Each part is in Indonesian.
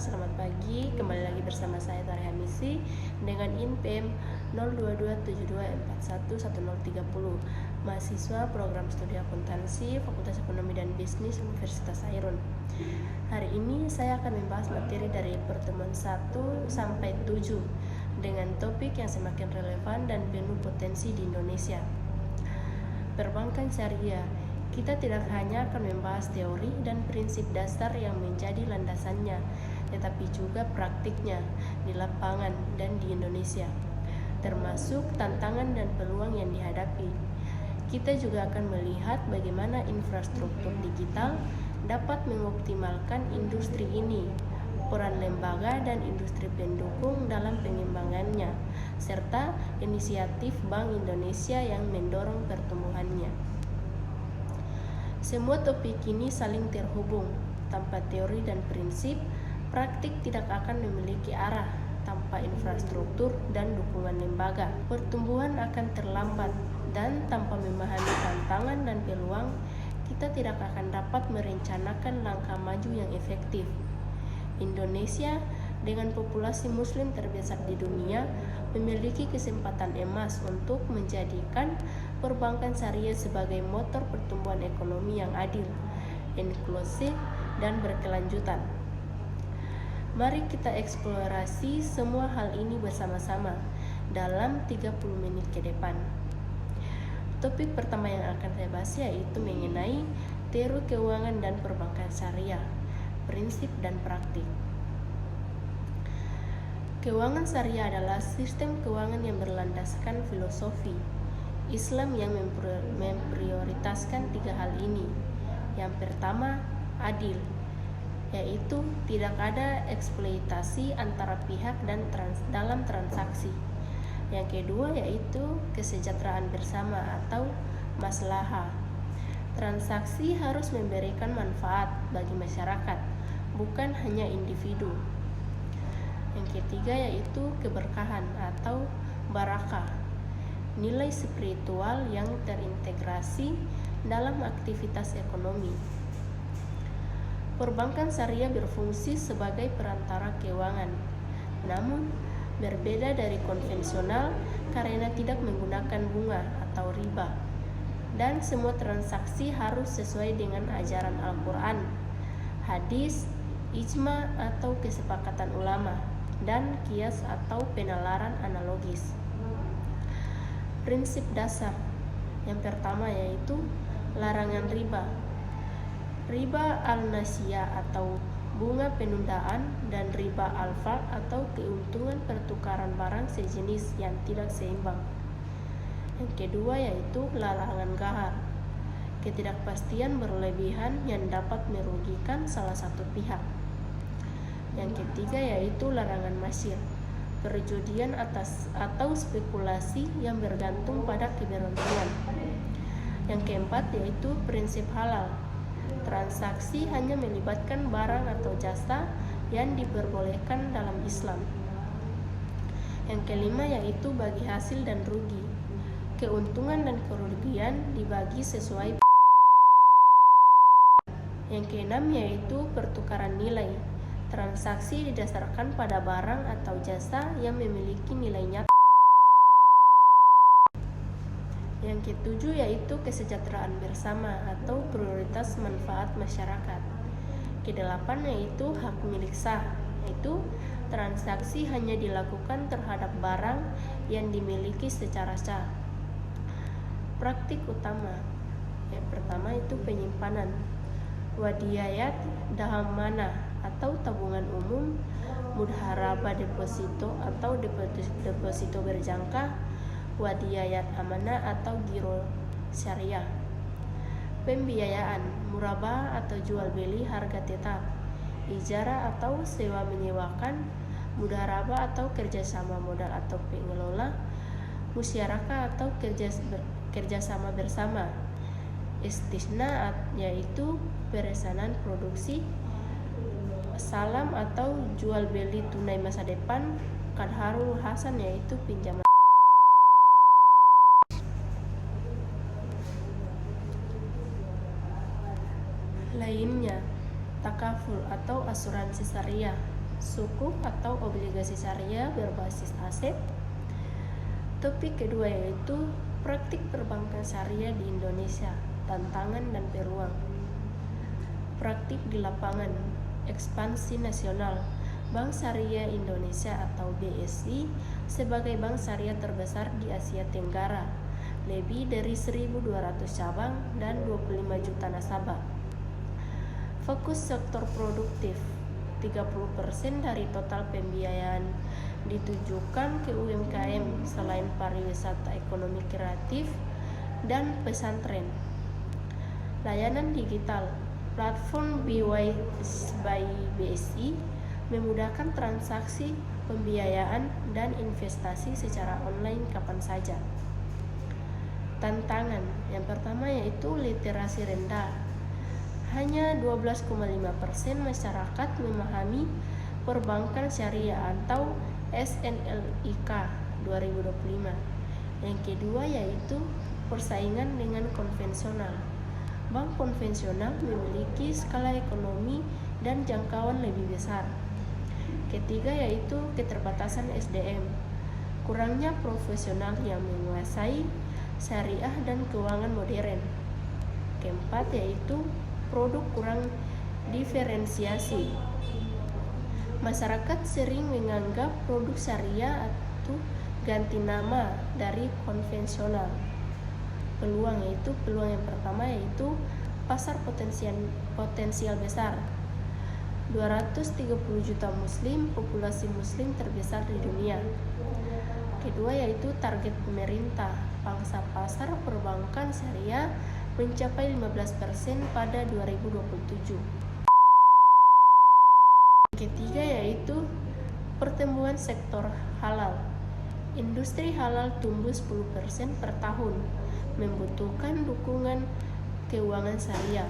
selamat pagi. Kembali lagi bersama saya Tariha Misi dengan INPM 022724111030, mahasiswa program studi akuntansi Fakultas Ekonomi dan Bisnis Universitas Airun. Hari ini saya akan membahas materi dari pertemuan 1 sampai 7 dengan topik yang semakin relevan dan penuh potensi di Indonesia. Perbankan syariah. Kita tidak hanya akan membahas teori dan prinsip dasar yang menjadi landasannya, tetapi juga praktiknya di lapangan dan di Indonesia, termasuk tantangan dan peluang yang dihadapi. Kita juga akan melihat bagaimana infrastruktur digital dapat mengoptimalkan industri ini, peran lembaga dan industri pendukung dalam pengembangannya, serta inisiatif Bank Indonesia yang mendorong pertumbuhannya. Semua topik ini saling terhubung. Tanpa teori dan prinsip, praktik tidak akan memiliki arah. Tanpa infrastruktur dan dukungan lembaga, pertumbuhan akan terlambat, dan tanpa memahami tantangan dan peluang, kita tidak akan dapat merencanakan langkah maju yang efektif. Indonesia dengan populasi muslim terbesar di dunia memiliki kesempatan emas untuk menjadikan perbankan syariah sebagai motor pertumbuhan ekonomi yang adil, inklusif, dan berkelanjutan. Mari kita eksplorasi semua hal ini bersama-sama dalam 30 menit ke depan. Topik pertama yang akan saya bahas yaitu mengenai teori keuangan dan perbankan syariah, prinsip dan praktik. Keuangan syariah adalah sistem keuangan yang berlandaskan filosofi Islam yang memprioritaskan 3 hal ini. Yang pertama, adil, yaitu tidak ada eksploitasi antara pihak dan dalam transaksi. Yang kedua yaitu kesejahteraan bersama atau maslahah. Transaksi harus memberikan manfaat bagi masyarakat, bukan hanya individu. Yang ketiga yaitu keberkahan atau barakah, nilai spiritual yang terintegrasi dalam aktivitas ekonomi. Perbankan syariah berfungsi sebagai perantara keuangan, namun berbeda dari konvensional karena tidak menggunakan bunga atau riba, dan semua transaksi harus sesuai dengan ajaran Al-Quran, hadis, ijma atau kesepakatan ulama, dan kias atau penalaran analogis. Prinsip dasar yang pertama yaitu larangan riba. Riba al-nasiyah atau bunga penundaan dan riba alfa atau keuntungan pertukaran barang sejenis yang tidak seimbang. Yang kedua yaitu larangan gahar, ketidakpastian berlebihan yang dapat merugikan salah satu pihak. Yang ketiga yaitu larangan masyir, perjudian atau spekulasi yang bergantung pada keberuntungan. Yang keempat yaitu prinsip halal, transaksi hanya melibatkan barang atau jasa yang diperbolehkan dalam Islam. Yang kelima yaitu bagi hasil dan rugi, keuntungan dan kerugian dibagi sesuai. Yang keenam yaitu pertukaran nilai, transaksi didasarkan pada barang atau jasa yang memiliki nilai nyata. Yang ketujuh yaitu kesejahteraan bersama atau prioritas manfaat masyarakat. Kedelapan yaitu hak milik sah, yaitu transaksi hanya dilakukan terhadap barang yang dimiliki secara sah. Praktik utama yang pertama itu penyimpanan, wadiyat dahamana atau tabungan umum, mudharaba deposito atau deposito berjangka, wadiyat amanah atau giro syariah. Pembiayaan, murabah atau jual beli harga tetap, ijarah atau sewa menyewakan, mudharaba atau kerjasama modal atau pengelola, musyarakah atau kerjasama bersama, istisna yaitu peresanan produksi, salam atau jual beli tunai masa depan, kadharul hasan yaitu pinjaman. Lainnya, takaful atau asuransi syariah, sukuk atau obligasi syariah berbasis aset. Topik kedua yaitu praktik perbankan syariah di Indonesia, tantangan dan peluang. Praktik di lapangan, ekspansi nasional. Bank Syariah Indonesia atau BSI sebagai bank syariah terbesar di Asia Tenggara, lebih dari 1.200 cabang dan 25 juta nasabah. Fokus sektor produktif, 30% dari total pembiayaan ditujukan ke UMKM selain pariwisata ekonomi kreatif dan pesantren. Layanan digital, platform BY by BSI memudahkan transaksi, pembiayaan, dan investasi secara online kapan saja. Tantangan yang pertama yaitu literasi rendah. Hanya 12,5% masyarakat memahami perbankan syariah atau SNLIK 2025. Yang kedua yaitu persaingan dengan konvensional. Bank konvensional memiliki skala ekonomi dan jangkauan lebih besar. Ketiga yaitu keterbatasan SDM, kurangnya profesional yang menguasai syariah dan keuangan modern. Keempat yaitu produk kurang diferensiasi. Masyarakat sering menganggap produk syariah atau ganti nama dari konvensional. Peluang yang pertama yaitu pasar potensial besar. 230 juta muslim, populasi muslim terbesar di dunia. Kedua yaitu target pemerintah, pangsa pasar perbankan syariah mencapai 15% pada 2027. Ketiga yaitu pertumbuhan sektor halal. Industri halal tumbuh 10% per tahun, membutuhkan dukungan keuangan syariah.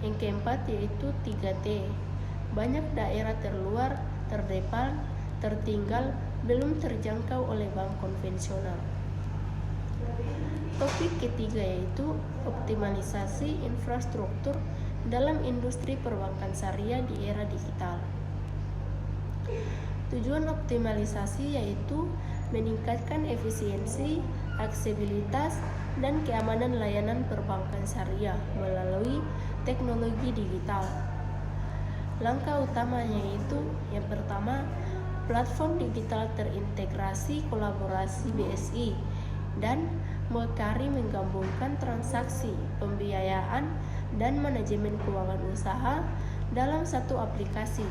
Yang keempat yaitu 3T. Banyak daerah terluar, terdepan, tertinggal, belum terjangkau oleh bank konvensional. Topik ketiga yaitu optimalisasi infrastruktur dalam industri perbankan syariah di era digital. Tujuan optimalisasi yaitu meningkatkan efisiensi, aksesibilitas, dan keamanan layanan perbankan syariah melalui teknologi digital. Langkah utamanya yaitu yang pertama, platform digital terintegrasi kolaborasi BSI dan Mekari menggabungkan transaksi, pembiayaan, dan manajemen keuangan usaha dalam satu aplikasi.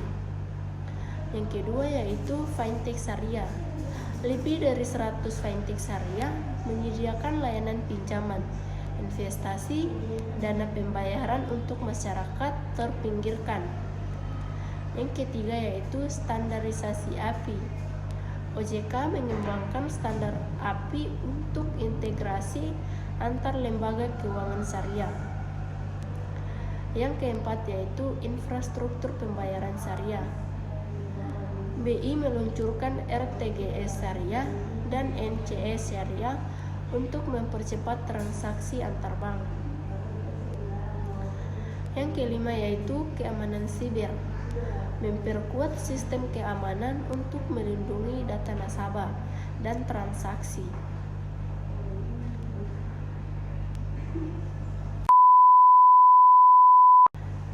Yang kedua yaitu fintech syariah. Lebih dari 100 fintech syariah menyediakan layanan pinjaman, investasi, dana pembayaran untuk masyarakat terpinggirkan. Yang ketiga yaitu standarisasi API. OJK mengembangkan standar API untuk integrasi antar lembaga keuangan syariah. Yang keempat yaitu infrastruktur pembayaran syariah. BI meluncurkan RTGS syariah dan NCS syariah untuk mempercepat transaksi antar bank. Yang kelima yaitu keamanan siber. Memperkuat sistem keamanan untuk melindungi data nasabah dan transaksi.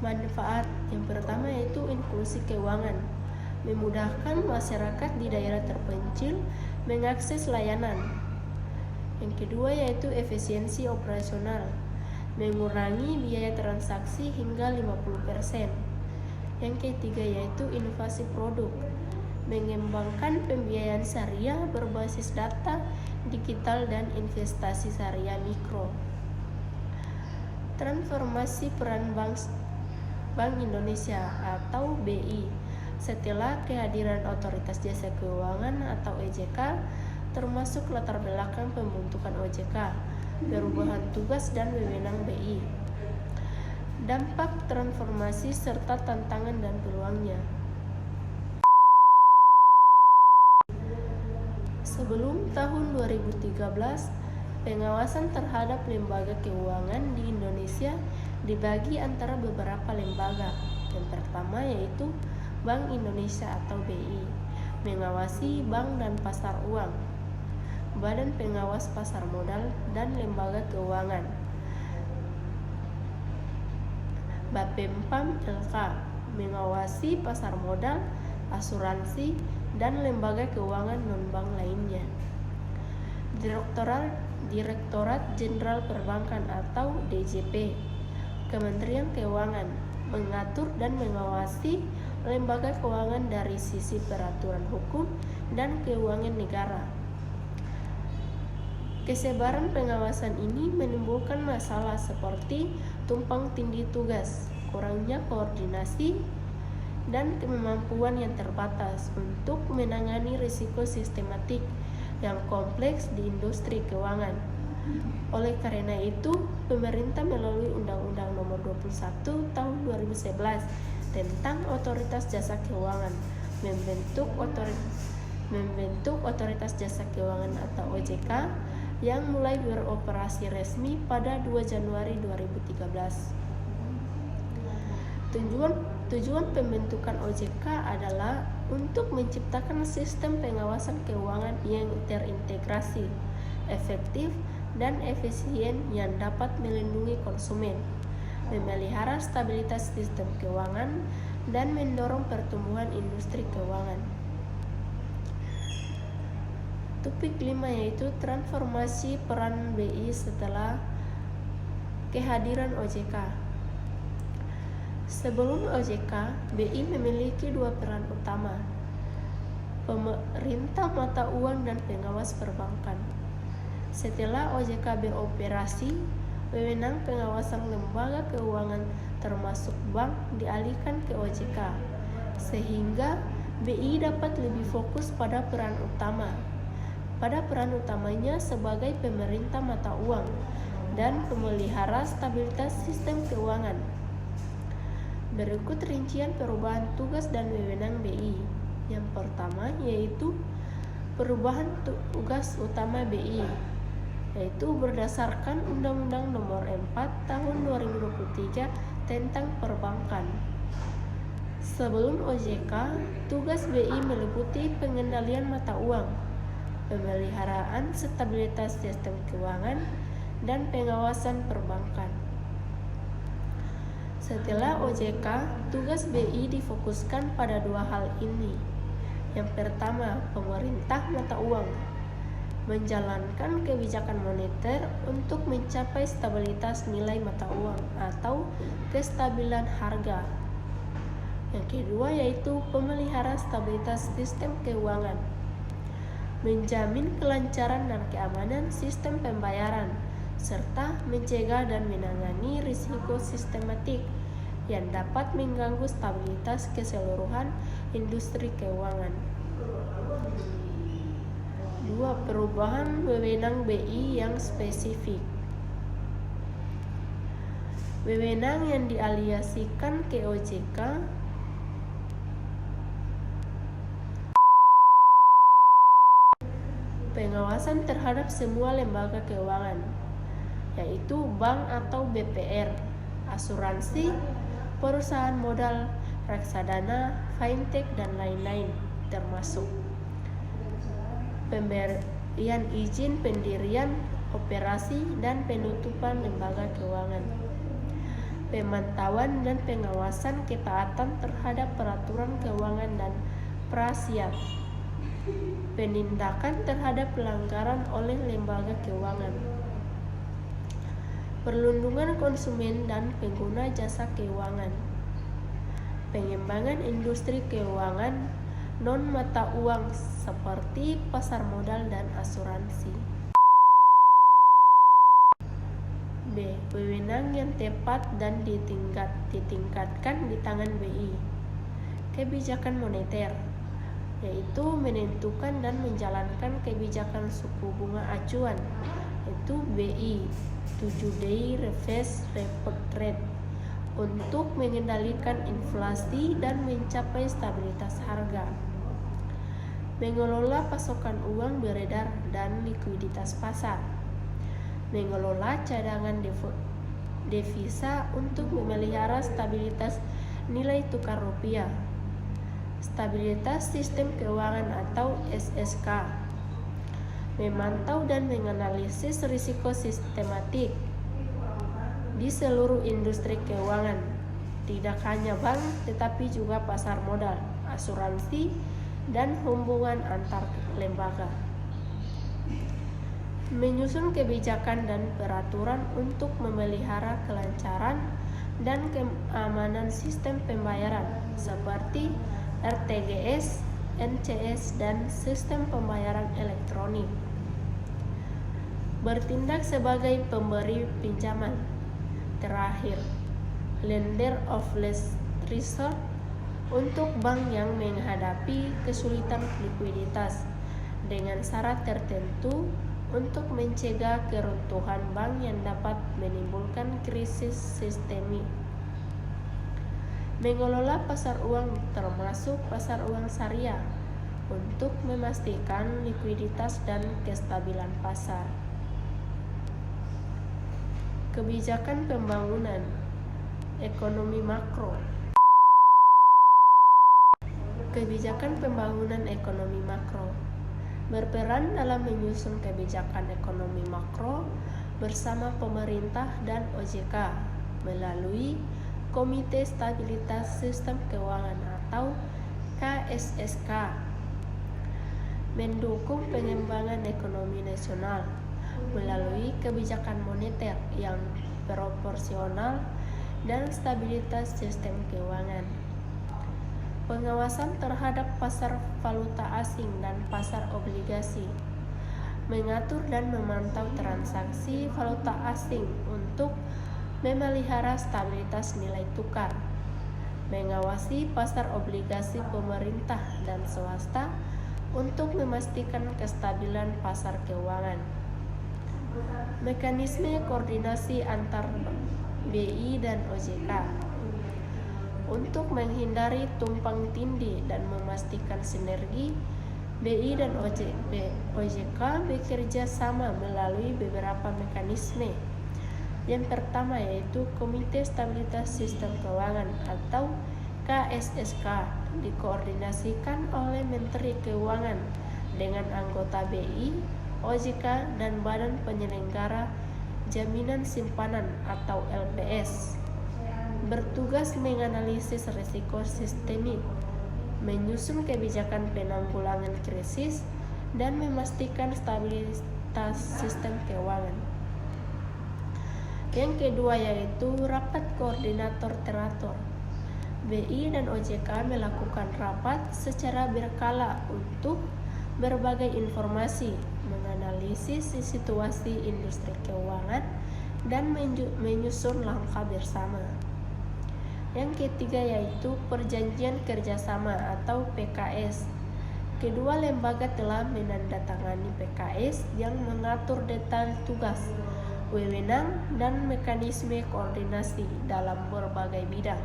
Manfaat yang pertama yaitu inklusi keuangan. Memudahkan masyarakat di daerah terpencil mengakses layanan. Yang kedua yaitu efisiensi operasional. Mengurangi biaya transaksi hingga 50%. Yang ketiga yaitu inovasi produk, mengembangkan pembiayaan syariah berbasis data digital dan investasi syariah mikro. Transformasi peran Bank Indonesia atau BI setelah kehadiran Otoritas Jasa Keuangan atau OJK, termasuk latar belakang pembentukan OJK, perubahan tugas dan wewenang BI. Dampak transformasi serta tantangan dan peluangnya. Sebelum tahun 2013, pengawasan terhadap lembaga keuangan di Indonesia dibagi antara beberapa lembaga. Yang pertama yaitu Bank Indonesia atau BI mengawasi bank dan pasar uang, Badan Pengawas Pasar Modal dan Lembaga Keuangan. Bapepam LK mengawasi pasar modal, asuransi, dan lembaga keuangan non-bank lainnya. Direktorat Jenderal Perbankan atau DJP, Kementerian Keuangan, mengatur dan mengawasi lembaga keuangan dari sisi peraturan hukum dan keuangan negara. Kesebaran pengawasan ini menimbulkan masalah seperti tumpang tindih tugas, kurangnya koordinasi, dan kemampuan yang terbatas untuk menangani risiko sistematik yang kompleks di industri keuangan. Oleh karena itu, pemerintah melalui Undang-Undang Nomor 21 Tahun 2011 tentang Otoritas Jasa Keuangan membentuk Otoritas Jasa Keuangan atau OJK yang mulai beroperasi resmi pada 2 Januari 2013. Tujuan pembentukan OJK adalah untuk menciptakan sistem pengawasan keuangan yang terintegrasi, efektif, dan efisien yang dapat melindungi konsumen, memelihara stabilitas sistem keuangan, dan mendorong pertumbuhan industri keuangan. Topik 5 yaitu transformasi peran BI setelah kehadiran OJK. Sebelum OJK, BI memiliki dua peran utama, pemerintah mata uang dan pengawas perbankan. Setelah OJK beroperasi, wewenang pengawasan lembaga keuangan termasuk bank dialihkan ke OJK, sehingga BI dapat lebih fokus pada peran utamanya sebagai pemerintah mata uang dan pemelihara stabilitas sistem keuangan. Berikut rincian perubahan tugas dan wewenang BI. Yang pertama yaitu perubahan tugas utama BI, yaitu berdasarkan Undang-Undang Nomor 4 Tahun 2023 tentang perbankan. Sebelum OJK, tugas BI meliputi pengendalian mata uang, pemeliharaan stabilitas sistem keuangan, dan pengawasan perbankan. Setelah OJK, tugas BI difokuskan pada dua hal ini. Yang pertama, pemerintah mata uang menjalankan kebijakan moneter untuk mencapai stabilitas nilai mata uang atau kestabilan harga. Yang kedua yaitu pemelihara stabilitas sistem keuangan, menjamin kelancaran dan keamanan sistem pembayaran, serta mencegah dan menangani risiko sistematik yang dapat mengganggu stabilitas keseluruhan industri keuangan. 2. Perubahan wewenang BI yang spesifik. Wewenang yang dialihkan ke OJK pengawasan terhadap semua lembaga keuangan, yaitu bank atau BPR, asuransi, perusahaan modal, reksadana, fintech, dan lain-lain, termasuk pemberian izin pendirian, operasi, dan penutupan lembaga keuangan, pemantauan dan pengawasan ketaatan terhadap peraturan keuangan dan prasiat, penindakan terhadap pelanggaran oleh lembaga keuangan, perlindungan konsumen dan pengguna jasa keuangan, pengembangan industri keuangan non-mata uang seperti pasar modal dan asuransi. B. Wewenang yang tepat dan ditingkatkan di tangan BI. Kebijakan moneter, yaitu menentukan dan menjalankan kebijakan suku bunga acuan, yaitu BI 7-day reverse repo rate, untuk mengendalikan inflasi dan mencapai stabilitas harga, mengelola pasokan uang beredar dan likuiditas pasar, mengelola cadangan devisa untuk memelihara stabilitas nilai tukar rupiah, Stabilitas sistem keuangan atau SSK, memantau dan menganalisis risiko sistematik di seluruh industri keuangan, tidak hanya bank tetapi juga pasar modal, asuransi, dan hubungan antar lembaga. Menyusun kebijakan dan peraturan untuk memelihara kelancaran dan keamanan sistem pembayaran seperti RTGS, NCS, dan sistem pembayaran elektronik. Bertindak sebagai pemberi pinjaman. Terakhir, lender of last resort untuk bank yang menghadapi kesulitan likuiditas dengan syarat tertentu untuk mencegah keruntuhan bank yang dapat menimbulkan krisis sistemik. Mengelola pasar uang termasuk pasar uang syariah untuk memastikan likuiditas dan kestabilan pasar. Kebijakan pembangunan ekonomi makro. Kebijakan pembangunan ekonomi makro berperan dalam menyusun kebijakan ekonomi makro bersama pemerintah dan OJK melalui Komite Stabilitas Sistem Keuangan atau KSSK, mendukung pengembangan ekonomi nasional melalui kebijakan moneter yang proporsional dan stabilitas sistem keuangan. Pengawasan terhadap pasar valuta asing dan pasar obligasi, mengatur dan memantau transaksi valuta asing untuk memelihara stabilitas nilai tukar, mengawasi pasar obligasi pemerintah dan swasta untuk memastikan kestabilan pasar keuangan. Mekanisme koordinasi antar BI dan OJK untuk menghindari tumpang tindih dan memastikan sinergi. BI dan OJK bekerja sama melalui beberapa mekanisme. Yang pertama yaitu Komite Stabilitas Sistem Keuangan atau KSSK, dikoordinasikan oleh Menteri Keuangan dengan anggota BI, OJK, dan Badan Penyelenggara Jaminan Simpanan atau LPS. Bertugas menganalisis risiko sistemik, menyusun kebijakan penanggulangan krisis, dan memastikan stabilitas sistem keuangan. Yang kedua yaitu rapat koordinator teratur. BI dan OJK melakukan rapat secara berkala untuk berbagai informasi, menganalisis situasi industri keuangan, dan menyusun langkah bersama. Yang ketiga yaitu Perjanjian Kerjasama atau PKS. Kedua lembaga telah menandatangani PKS yang mengatur detail tugas, wewenang, dan mekanisme koordinasi dalam berbagai bidang,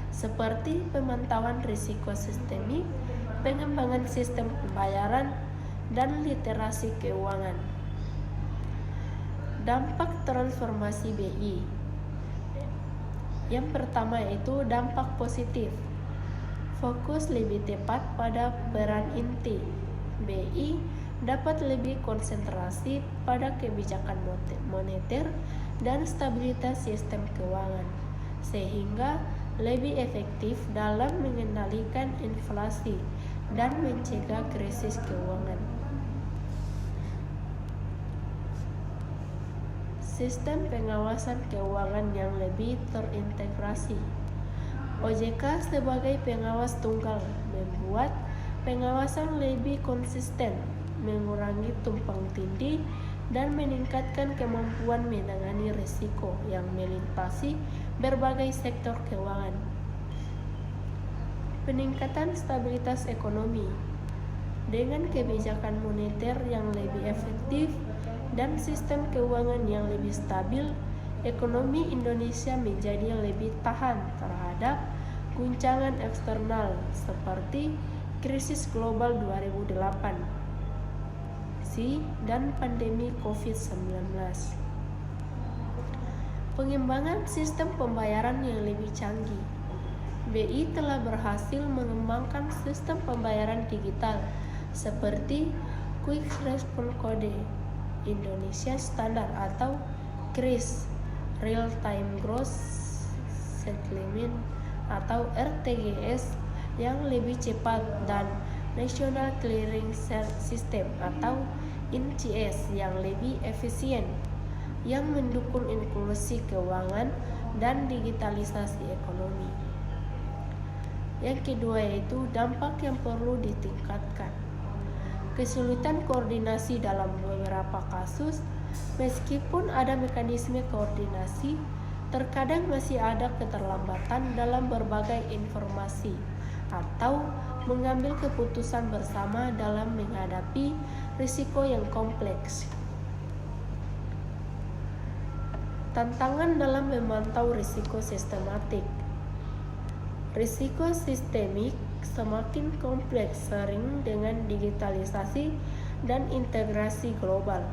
seperti pemantauan risiko sistemik, pengembangan sistem pembayaran, dan literasi keuangan. Dampak transformasi BI. Yang pertama yaitu dampak positif. Fokus lebih tepat pada peran inti. BI dapat lebih konsentrasi pada kebijakan moneter dan stabilitas sistem keuangan, sehingga lebih efektif dalam mengendalikan inflasi dan mencegah krisis keuangan. Sistem pengawasan keuangan yang lebih terintegrasi. OJK sebagai pengawas tunggal membuat pengawasan lebih konsisten, mengurangi tumpang tindih, dan meningkatkan kemampuan menangani risiko yang melintasi berbagai sektor keuangan. Peningkatan stabilitas ekonomi. Dengan kebijakan moneter yang lebih efektif dan sistem keuangan yang lebih stabil, ekonomi Indonesia menjadi lebih tahan terhadap guncangan eksternal seperti krisis global 2008 dan pandemi COVID-19. Pengembangan sistem pembayaran yang lebih canggih. BI telah berhasil mengembangkan sistem pembayaran digital seperti Quick Response Code, Indonesia Standard atau KRIS, Real Time Gross Settlement atau RTGS yang lebih cepat, dan National Clearing System atau NCS yang lebih efisien, yang mendukung inklusi keuangan dan digitalisasi ekonomi. Yang kedua yaitu dampak yang perlu ditingkatkan. Kesulitan koordinasi dalam beberapa kasus. Meskipun ada mekanisme koordinasi, terkadang masih ada keterlambatan dalam berbagai informasi atau mengambil keputusan bersama dalam menghadapi risiko yang kompleks. Tantangan dalam memantau risiko sistematik. Risiko sistemik semakin kompleks sering dengan digitalisasi dan integrasi global,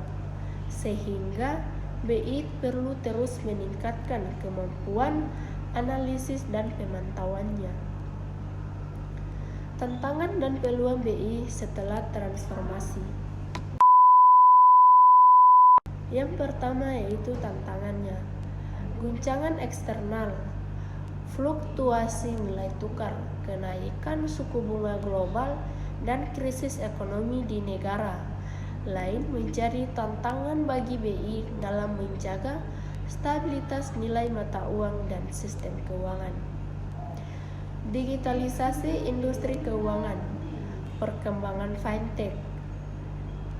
sehingga BI perlu terus meningkatkan kemampuan analisis dan pemantauannya. Tantangan dan peluang BI setelah transformasi. Yang pertama yaitu tantangannya. Guncangan eksternal, fluktuasi nilai tukar, kenaikan suku bunga global, dan krisis ekonomi di negara lain menjadi tantangan bagi BI dalam menjaga stabilitas nilai mata uang dan sistem keuangan. Digitalisasi industri keuangan, perkembangan fintech,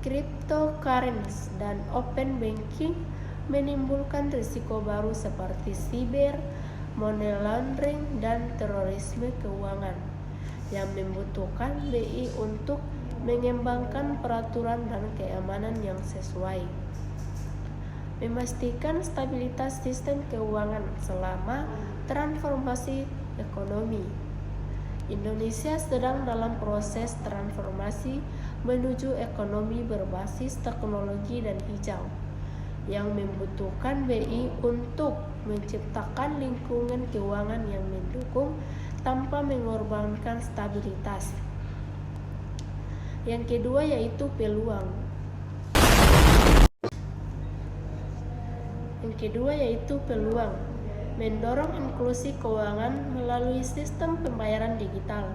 cryptocurrency, dan open banking menimbulkan risiko baru seperti cyber, money laundering, dan terorisme keuangan yang membutuhkan BI untuk mengembangkan peraturan dan keamanan yang sesuai. Memastikan stabilitas sistem keuangan selama transformasi ekonomi. Indonesia sedang dalam proses transformasi menuju ekonomi berbasis teknologi dan hijau yang membutuhkan BI untuk menciptakan lingkungan keuangan yang mendukung tanpa mengorbankan stabilitas. Yang kedua yaitu peluang. Mendorong inklusi keuangan melalui sistem pembayaran digital.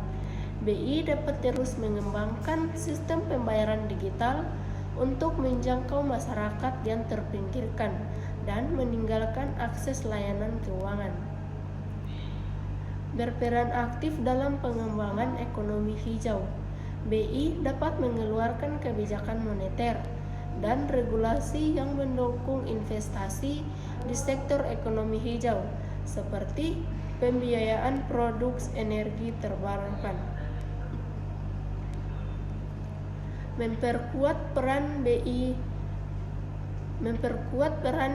BI dapat terus mengembangkan sistem pembayaran digital untuk menjangkau masyarakat yang terpinggirkan dan meninggalkan akses layanan keuangan. Berperan aktif dalam pengembangan ekonomi hijau. BI dapat mengeluarkan kebijakan moneter dan regulasi yang mendukung investasi di sektor ekonomi hijau seperti pembiayaan produk energi terbarukan. Memperkuat peran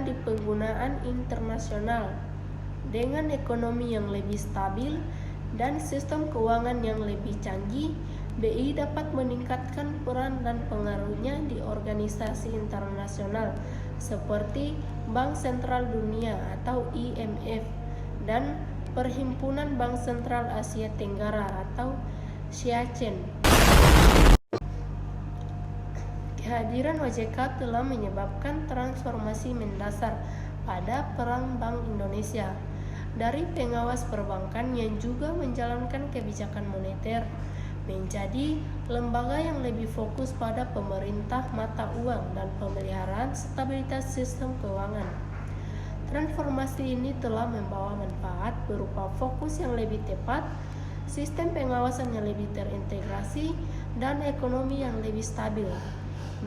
di penggunaan internasional. Dengan ekonomi yang lebih stabil dan sistem keuangan yang lebih canggih, BI dapat meningkatkan peran dan pengaruhnya di organisasi internasional seperti Bank Sentral Dunia atau IMF dan Perhimpunan Bank Sentral Asia Tenggara atau SIACEN. Kehadiran OJK telah menyebabkan transformasi mendasar pada peran Bank Indonesia dari pengawas perbankan yang juga menjalankan kebijakan moneter menjadi lembaga yang lebih fokus pada pemerintah mata uang dan pemeliharaan stabilitas sistem keuangan. Transformasi ini telah membawa manfaat berupa fokus yang lebih tepat, sistem pengawasan yang lebih terintegrasi, dan ekonomi yang lebih stabil.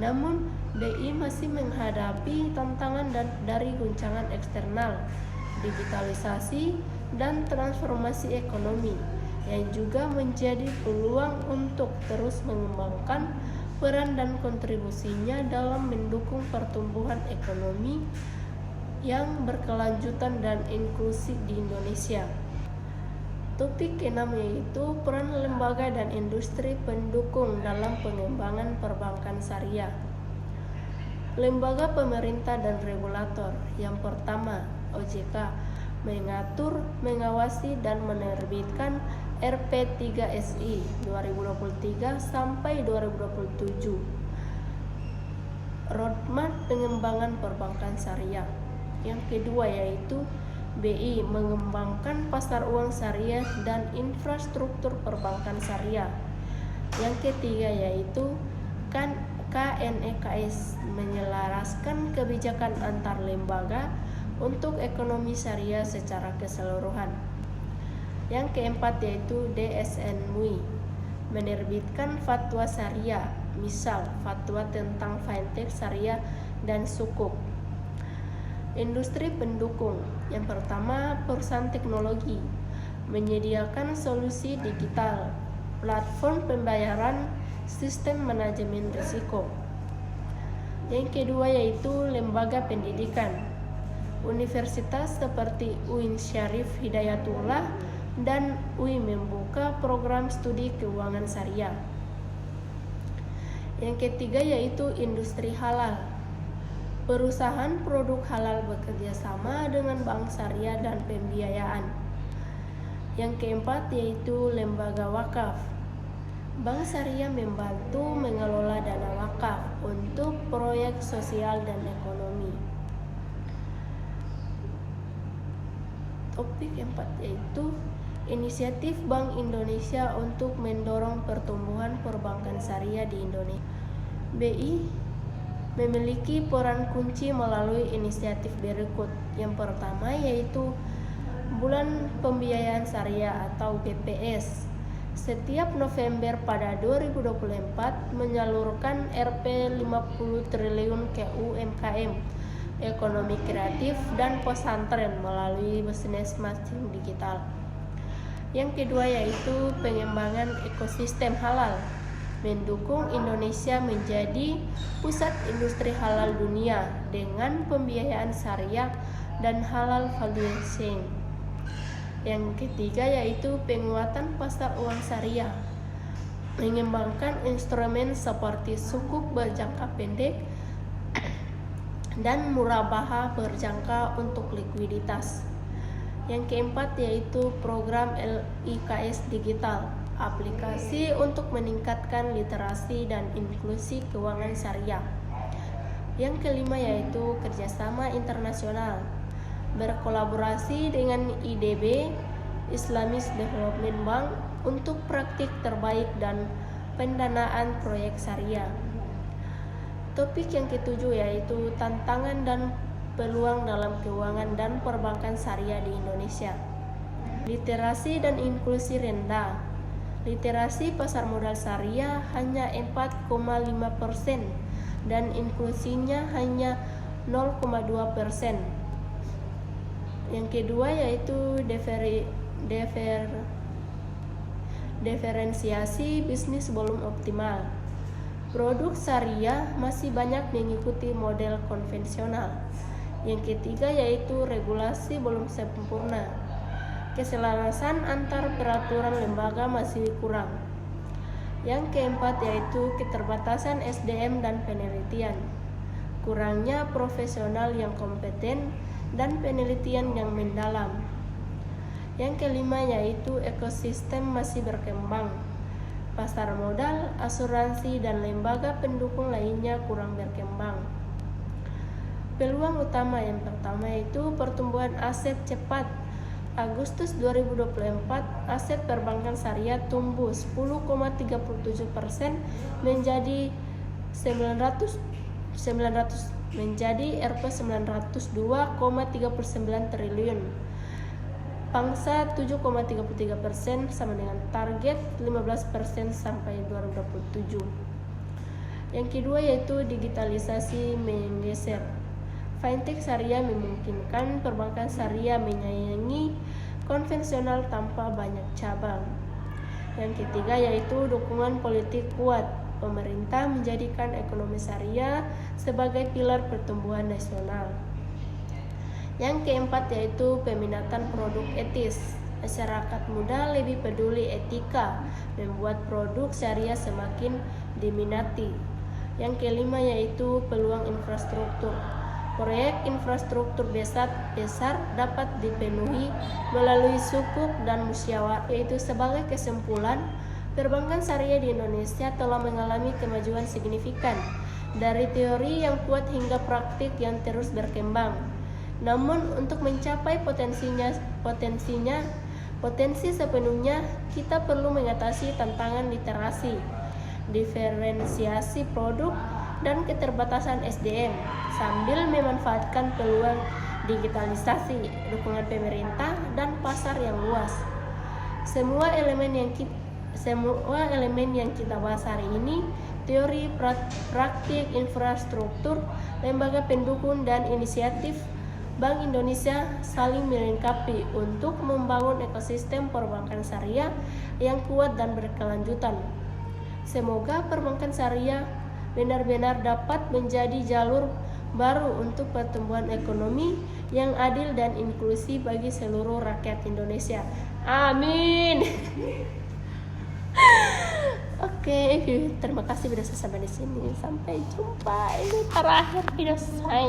Namun, BI masih menghadapi tantangan dari guncangan eksternal, digitalisasi, dan transformasi ekonomi, yang juga menjadi peluang untuk terus mengembangkan peran dan kontribusinya dalam mendukung pertumbuhan ekonomi yang berkelanjutan dan inklusif di Indonesia. Topik keenam yaitu peran lembaga dan industri pendukung dalam pengembangan perbankan syariah. Lembaga pemerintah dan regulator. Yang pertama, OJK mengatur, mengawasi, dan menerbitkan RP3SI 2023 sampai 2027. Roadmap pengembangan perbankan syariah. Yang kedua yaitu BI mengembangkan pasar uang syariah dan infrastruktur perbankan syariah. Yang ketiga yaitu KNEKS menyelaraskan kebijakan antar lembaga untuk ekonomi syariah secara keseluruhan. Yang keempat yaitu DSN MUI menerbitkan fatwa syariah, misal fatwa tentang fintech syariah dan sukuk. Industri pendukung. Yang pertama, perusahaan teknologi menyediakan solusi digital, platform pembayaran, sistem manajemen risiko. Yang kedua yaitu lembaga pendidikan. Universitas seperti UIN Syarif Hidayatullah dan UI membuka program studi keuangan syariah. Yang ketiga yaitu industri halal. Perusahaan produk halal bekerja sama dengan bank syariah dan pembiayaan. Yang keempat yaitu lembaga wakaf. Bank syariah membantu mengelola dana wakaf untuk proyek sosial dan ekonomi. Topik keempat yaitu inisiatif Bank Indonesia untuk mendorong pertumbuhan perbankan syariah di Indonesia. BI memiliki peran kunci melalui inisiatif berikut. Yang pertama yaitu Bulan Pembiayaan Syariah atau BPS. Setiap November pada 2024 menyalurkan Rp 50 triliun ke UMKM, ekonomi kreatif, dan pesantren melalui bisnis matching digital. Yang kedua yaitu pengembangan ekosistem halal, mendukung Indonesia menjadi pusat industri halal dunia dengan pembiayaan syariah dan halal value chain. Yang ketiga yaitu penguatan pasar uang syariah, mengembangkan instrumen seperti sukuk berjangka pendek dan murabahah berjangka untuk likuiditas. Yang keempat yaitu program LIKS digital, aplikasi untuk meningkatkan literasi dan inklusi keuangan syariah. Yang kelima yaitu kerjasama internasional, berkolaborasi dengan IDB, Islamic Development Bank, untuk praktik terbaik dan pendanaan proyek syariah. Topik yang ketujuh yaitu tantangan dan peluang dalam keuangan dan perbankan syariah di Indonesia. Literasi dan inklusi rendah. Literasi pasar modal syariah hanya 4,5% dan inklusinya hanya 0,2%. Yang kedua yaitu diferensiasi bisnis belum optimal. Produk syariah masih banyak mengikuti model konvensional. Yang ketiga yaitu regulasi belum sempurna. Keselarasan antar peraturan lembaga masih kurang. Yang keempat yaitu keterbatasan SDM dan penelitian. Kurangnya profesional yang kompeten dan penelitian yang mendalam. Yang kelima yaitu ekosistem masih berkembang. Pasar modal, asuransi, dan lembaga pendukung lainnya kurang berkembang. Peluang utama yang pertama yaitu pertumbuhan aset cepat. Agustus 2024, aset perbankan syariah tumbuh 10,37% menjadi Rp 902,39 triliun. Pangsa 7,33% sama dengan target 15% sampai 2027. Yang kedua yaitu digitalisasi menggeser. Fintech syariah memungkinkan perbankan syariah menyaingi konvensional tanpa banyak cabang. Yang ketiga yaitu dukungan politik kuat. Pemerintah menjadikan ekonomi syariah sebagai pilar pertumbuhan nasional. Yang keempat yaitu peminatan produk etis. Masyarakat muda lebih peduli etika, membuat produk syariah semakin diminati. Yang kelima yaitu peluang infrastruktur. Proyek infrastruktur besar dapat dipenuhi melalui sukuk dan musyawarah. Yaitu sebagai kesimpulan, perbankan syariah di Indonesia telah mengalami kemajuan signifikan dari teori yang kuat hingga praktik yang terus berkembang. Namun untuk mencapai potensi sepenuhnya, kita perlu mengatasi tantangan literasi, diferensiasi produk, dan keterbatasan SDM sambil memanfaatkan peluang digitalisasi, dukungan pemerintah, dan pasar yang luas. Semua elemen yang kita bahas hari ini, teori, praktik, infrastruktur, lembaga pendukung, dan inisiatif Bank Indonesia saling melengkapi untuk membangun ekosistem perbankan syariah yang kuat dan berkelanjutan. Semoga perbankan syariah benar-benar dapat menjadi jalur baru untuk pertumbuhan ekonomi yang adil dan inklusif bagi seluruh rakyat Indonesia. Amin. Oke, terima kasih sudah sampai di sini. Sampai jumpa. Ini terakhir video saya.